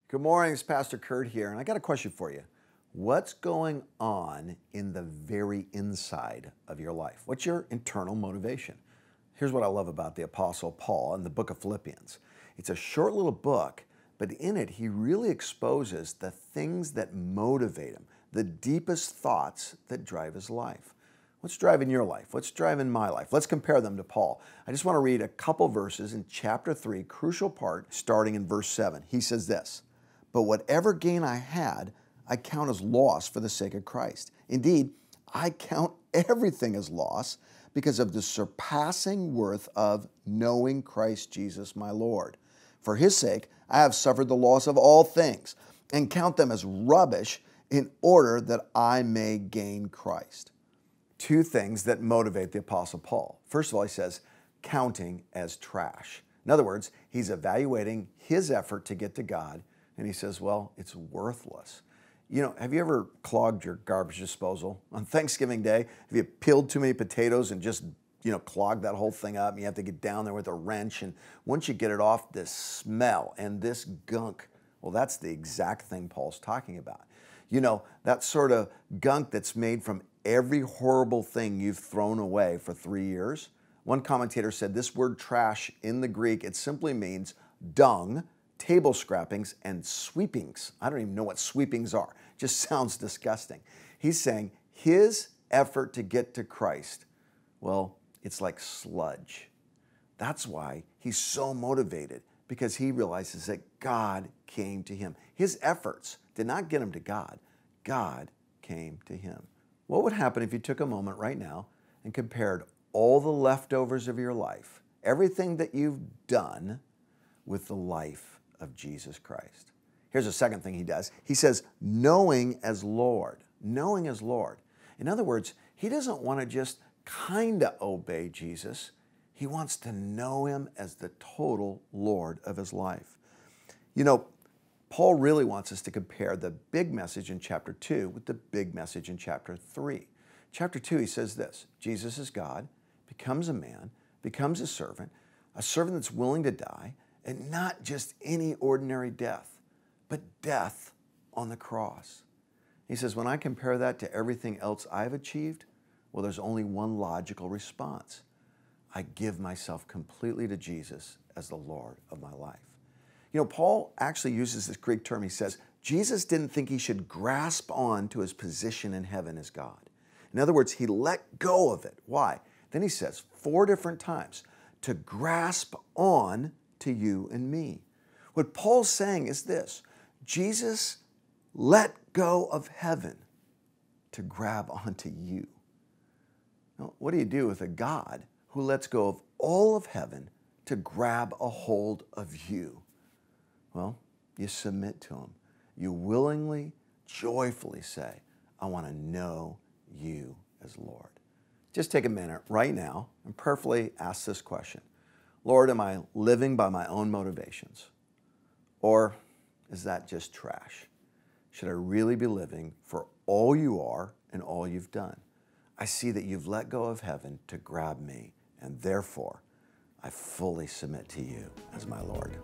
Good morning, it's Pastor Curt here, and I got a question for you. What's going on in the very inside of your life? What's your internal motivation? Here's what I love about the Apostle Paul in the book of Philippians. It's a short little book, but in it he really exposes the things that motivate him, the deepest thoughts that drive his life. What's driving your life? What's driving my life? Let's compare them to Paul. I just want to read a couple verses in chapter 3, crucial part, starting in verse 7. He says this, "But whatever gain I had, I count as loss for the sake of Christ. Indeed, I count everything as loss because of the surpassing worth of knowing Christ Jesus my Lord. For his sake, I have suffered the loss of all things and count them as rubbish in order that I may gain Christ." Two things that motivate the Apostle Paul. First of all, he says, counting as trash. In other words, he's evaluating his effort to get to God, and he says, well, it's worthless. You know, have you ever clogged your garbage disposal? On Thanksgiving Day, have you peeled too many potatoes and just, clogged that whole thing up, and you have to get down there with a wrench, and once you get it off, this smell and this gunk, well, that's the exact thing Paul's talking about. You know, that sort of gunk that's made from every horrible thing you've thrown away for 3 years. One commentator said this word trash in the Greek, it simply means dung, table scrappings, and sweepings. I don't even know what sweepings are. It just sounds disgusting. He's saying his effort to get to Christ, well, it's like sludge. That's why he's so motivated, because he realizes that God came to him. His efforts did not get him to God. God came to him. What would happen if you took a moment right now and compared all the leftovers of your life, everything that you've done, with the life of Jesus Christ? Here's a second thing he does. He says, knowing as Lord. Knowing as Lord. In other words, he doesn't want to just kind of obey Jesus. He wants to know him as the total Lord of his life. You know, Paul really wants us to compare the big message in chapter 2 with the big message in chapter 3. Chapter 2, he says this, Jesus is God, becomes a man, becomes a servant that's willing to die, and not just any ordinary death, but death on the cross. He says, when I compare that to everything else I've achieved, well, there's only one logical response. I give myself completely to Jesus as the Lord of my life. You know, Paul actually uses this Greek term. He says, Jesus didn't think he should grasp on to his position in heaven as God. In other words, he let go of it. Why? Then he says 4 different times, to grasp on to you and me. What Paul's saying is this, Jesus let go of heaven to grab onto you. Now, what do you do with a God who lets go of all of heaven to grab a hold of you? Well, you submit to him. You willingly, joyfully say, I want to know you as Lord. Just take a minute right now and prayerfully ask this question. Lord, am I living by my own motivations? Or is that just trash? Should I really be living for all you are and all you've done? I see that you've let go of heaven to grab me, and therefore I fully submit to you as my Lord.